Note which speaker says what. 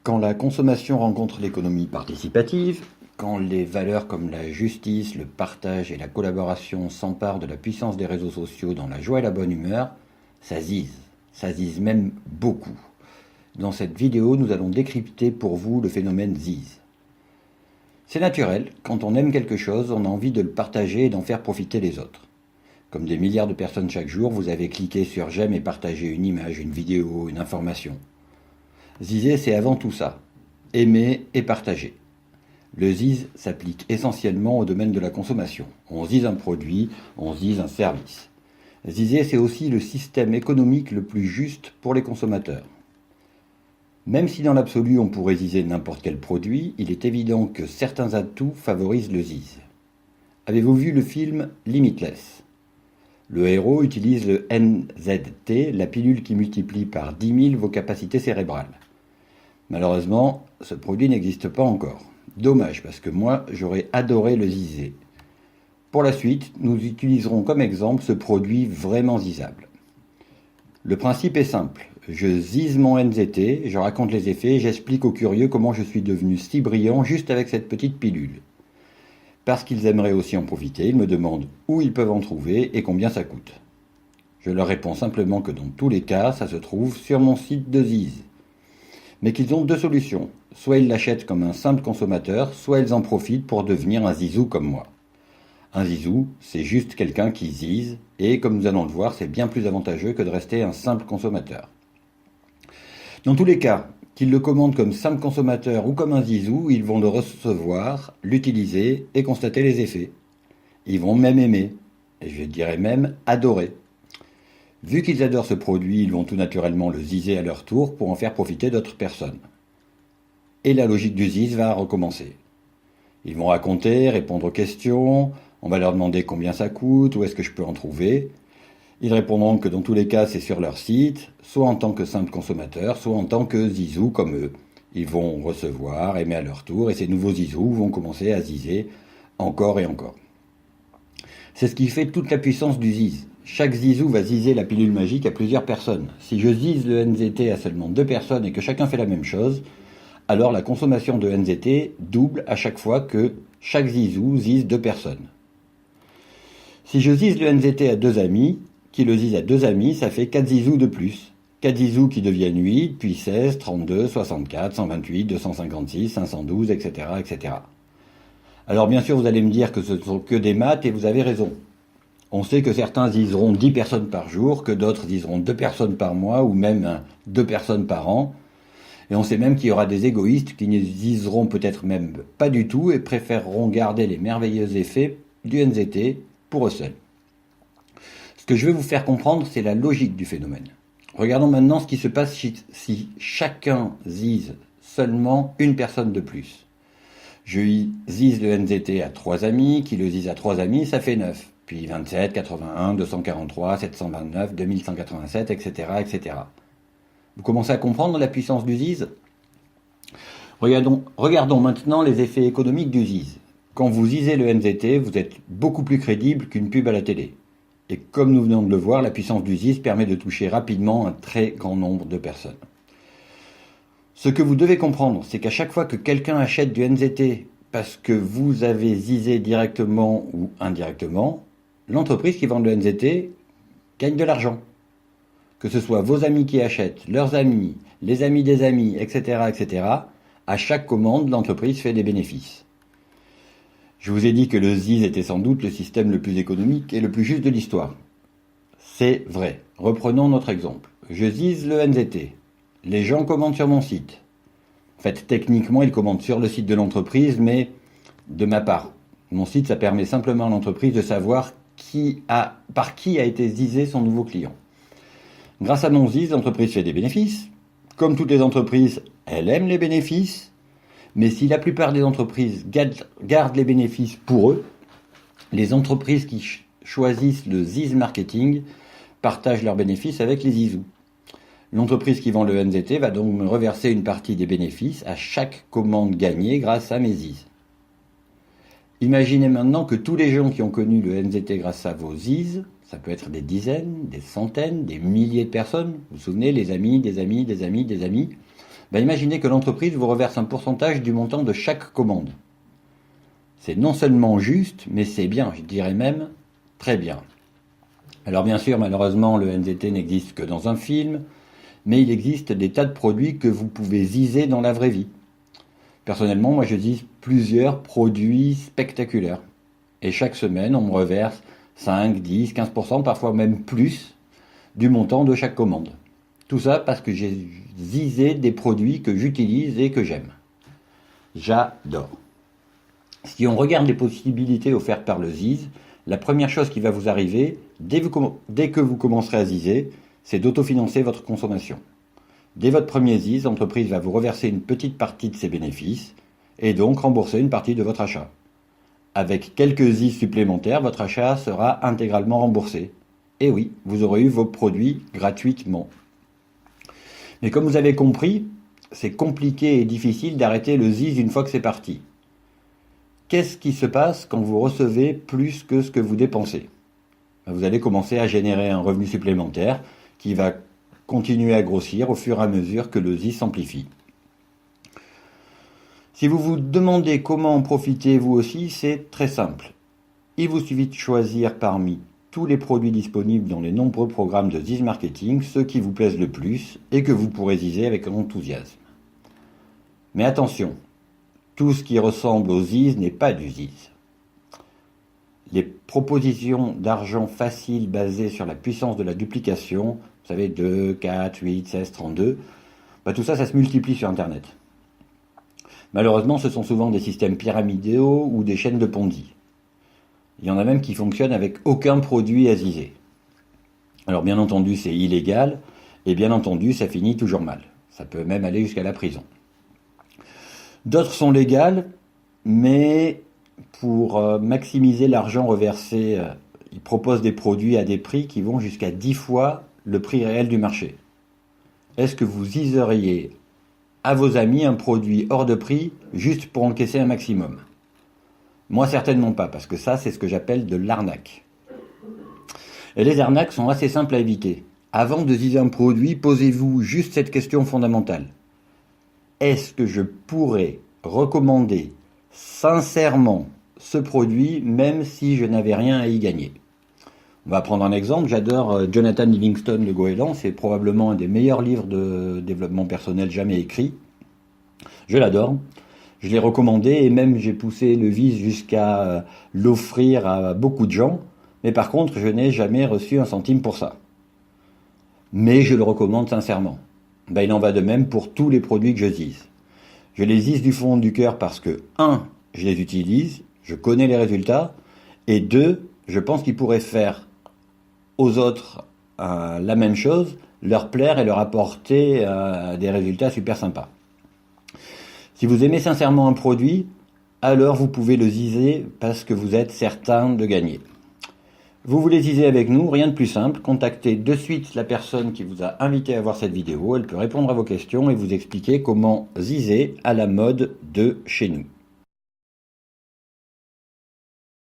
Speaker 1: Quand la consommation rencontre l'économie participative, quand les valeurs comme la justice, le partage et la collaboration s'emparent de la puissance des réseaux sociaux dans la joie et la bonne humeur, ça zise. Ça zise même beaucoup. Dans cette vidéo, nous allons décrypter pour vous le phénomène zise. C'est naturel, quand on aime quelque chose, on a envie de le partager et d'en faire profiter les autres. Comme des milliards de personnes chaque jour, vous avez cliqué sur j'aime et partagé une image, une vidéo, une information. Ziser, c'est avant tout ça. Aimer et partager. Le zise s'applique essentiellement au domaine de la consommation. On zise un produit, on zise un service. Ziser, c'est aussi le système économique le plus juste pour les consommateurs. Même si dans l'absolu on pourrait ziser n'importe quel produit, il est évident que certains atouts favorisent le zise. Avez-vous vu le film Limitless ? Le héros utilise le NZT, la pilule qui multiplie par 10 000 vos capacités cérébrales. Malheureusement, ce produit n'existe pas encore. Dommage, parce que moi, j'aurais adoré le ziser. Pour la suite, nous utiliserons comme exemple ce produit vraiment zisable. Le principe est simple. Je zise mon NZT, je raconte les effets et j'explique aux curieux comment je suis devenu si brillant juste avec cette petite pilule. Parce qu'ils aimeraient aussi en profiter, ils me demandent où ils peuvent en trouver et combien ça coûte. Je leur réponds simplement que dans tous les cas, ça se trouve sur mon site de Ziz. Mais qu'ils ont deux solutions. Soit ils l'achètent comme un simple consommateur, soit ils en profitent pour devenir un zizou comme moi. Un zizou, c'est juste quelqu'un qui zise, et comme nous allons le voir, c'est bien plus avantageux que de rester un simple consommateur. Dans tous les cas, qu'ils le commandent comme simple consommateur ou comme un zizou, ils vont le recevoir, l'utiliser et constater les effets. Ils vont même aimer, et je dirais même adorer. Vu qu'ils adorent ce produit, ils vont tout naturellement le ziser à leur tour pour en faire profiter d'autres personnes. Et la logique du ziz va recommencer. Ils vont raconter, répondre aux questions, on va leur demander combien ça coûte, où est-ce que je peux en trouver. Ils répondront que dans tous les cas c'est sur leur site, soit en tant que simple consommateur, soit en tant que zizou comme eux. Ils vont recevoir, aimer à leur tour, et ces nouveaux zizous vont commencer à ziser encore et encore. C'est ce qui fait toute la puissance du ziz. Chaque zizou va ziser la pilule magique à plusieurs personnes. Si je zise le NZT à seulement 2 personnes et que chacun fait la même chose, alors la consommation de NZT double à chaque fois que chaque zizou zise 2 personnes. Si je zise le NZT à 2 amis, qui le zisent à 2 amis, ça fait 4 zizous de plus. 4 zizous qui deviennent 8, puis 16, 32, 64, 128, 256, 512, etc., etc. Alors bien sûr, vous allez me dire que ce ne sont que des maths et vous avez raison. On sait que certains ziseront 10 personnes par jour, que d'autres ziseront 2 personnes par mois ou même 2 personnes par an. Et on sait même qu'il y aura des égoïstes qui ne ziseront peut-être même pas du tout et préféreront garder les merveilleux effets du NZT pour eux seuls. Ce que je veux vous faire comprendre, c'est la logique du phénomène. Regardons maintenant ce qui se passe si chacun zise seulement une personne de plus. Je zise le NZT à 3 amis, qui le zise à 3 amis, ça fait 9. Puis 27, 81, 243, 729, 2187, etc., etc. Vous commencez à comprendre la puissance du ZIZ ? Regardons maintenant les effets économiques du ZIZ. Quand vous zisez le NZT, vous êtes beaucoup plus crédible qu'une pub à la télé. Et comme nous venons de le voir, la puissance du ZIZ permet de toucher rapidement un très grand nombre de personnes. Ce que vous devez comprendre, c'est qu'à chaque fois que quelqu'un achète du NZT parce que vous avez zisé directement ou indirectement, l'entreprise qui vend le NZT gagne de l'argent. Que ce soit vos amis qui achètent, leurs amis, les amis des amis, etc., etc., à chaque commande, l'entreprise fait des bénéfices. Je vous ai dit que le ZIZ était sans doute le système le plus économique et le plus juste de l'histoire. C'est vrai. Reprenons notre exemple. Je zise le NZT. Les gens commandent sur mon site. En fait, techniquement, ils commandent sur le site de l'entreprise, mais de ma part. Mon site, ça permet simplement à l'entreprise de savoir par qui a été zisé son nouveau client. Grâce à mon ZIZ, l'entreprise fait des bénéfices. Comme toutes les entreprises, elle aime les bénéfices. Mais si la plupart des entreprises gardent les bénéfices pour eux, les entreprises qui choisissent le ZIZ marketing partagent leurs bénéfices avec les zizous. L'entreprise qui vend le NZT va donc me reverser une partie des bénéfices à chaque commande gagnée grâce à mes ZIZ. Imaginez maintenant que tous les gens qui ont connu le NZT grâce à vos ZIZ, ça peut être des dizaines, des centaines, des milliers de personnes, vous vous souvenez, les amis, des amis, des amis, des amis, Imaginez que l'entreprise vous reverse un pourcentage du montant de chaque commande. C'est non seulement juste, mais c'est bien, je dirais même très bien. Alors bien sûr, malheureusement, le NZT n'existe que dans un film, mais il existe des tas de produits que vous pouvez ziser dans la vraie vie. Personnellement, moi je zise plusieurs produits spectaculaires. Et chaque semaine, on me reverse 5, 10, 15%, parfois même plus, du montant de chaque commande. Tout ça parce que j'ai zisé des produits que j'utilise et que j'aime. J'adore. Si on regarde les possibilités offertes par le ZIZ, la première chose qui va vous arriver, dès que vous commencerez à ziser, c'est d'autofinancer votre consommation. Dès votre premier ZIZ, l'entreprise va vous reverser une petite partie de ses bénéfices et donc rembourser une partie de votre achat. Avec quelques ZIZ supplémentaires, votre achat sera intégralement remboursé. Et oui, vous aurez eu vos produits gratuitement. Mais comme vous avez compris, c'est compliqué et difficile d'arrêter le ZIZ une fois que c'est parti. Qu'est-ce qui se passe quand vous recevez plus que ce que vous dépensez? Vous allez commencer à générer un revenu supplémentaire qui va continuer à grossir au fur et à mesure que le ZIZ s'amplifie. Si vous vous demandez comment en profiter vous aussi, c'est très simple. Il vous suffit de choisir parmi tous les produits disponibles dans les nombreux programmes de ZIZ Marketing ceux qui vous plaisent le plus et que vous pourrez ziser avec enthousiasme. Mais attention, tout ce qui ressemble au ZIZ n'est pas du ZIZ. Les propositions d'argent facile basées sur la puissance de la duplication, vous savez 2, 4, 8, 16, 32, tout ça se multiplie sur Internet. Malheureusement, ce sont souvent des systèmes pyramidaux ou des chaînes de Ponzi. Il y en a même qui fonctionnent avec aucun produit à ziser. Alors bien entendu, c'est illégal, et bien entendu, ça finit toujours mal. Ça peut même aller jusqu'à la prison. D'autres sont légales, mais pour maximiser l'argent reversé, ils proposent des produits à des prix qui vont jusqu'à 10 fois le prix réel du marché. Est-ce que vous ziseriez à vos amis un produit hors de prix juste pour encaisser un maximum? Moi certainement pas, parce que ça c'est ce que j'appelle de l'arnaque. Et les arnaques sont assez simples à éviter. Avant de ziser un produit, posez-vous juste cette question fondamentale. Est-ce que je pourrais recommander sincèrement ce produit même si je n'avais rien à y gagner? On va prendre un exemple. J'adore Jonathan Livingstone de Goéland. C'est probablement un des meilleurs livres de développement personnel jamais écrits. Je l'adore. Je l'ai recommandé et même j'ai poussé le vice jusqu'à l'offrir à beaucoup de gens. Mais par contre, je n'ai jamais reçu un centime pour ça. Mais je le recommande sincèrement. Il en va de même pour tous les produits que je zise. Je les zise du fond du cœur parce que 1, je les utilise, je connais les résultats, et 2, je pense qu'ils pourraient faire aux autres la même chose, leur plaire et leur apporter des résultats super sympas. Si vous aimez sincèrement un produit, alors vous pouvez le ziser parce que vous êtes certain de gagner. Vous voulez ziser avec nous, rien de plus simple, contactez de suite la personne qui vous a invité à voir cette vidéo, elle peut répondre à vos questions et vous expliquer comment ziser à la mode de chez nous.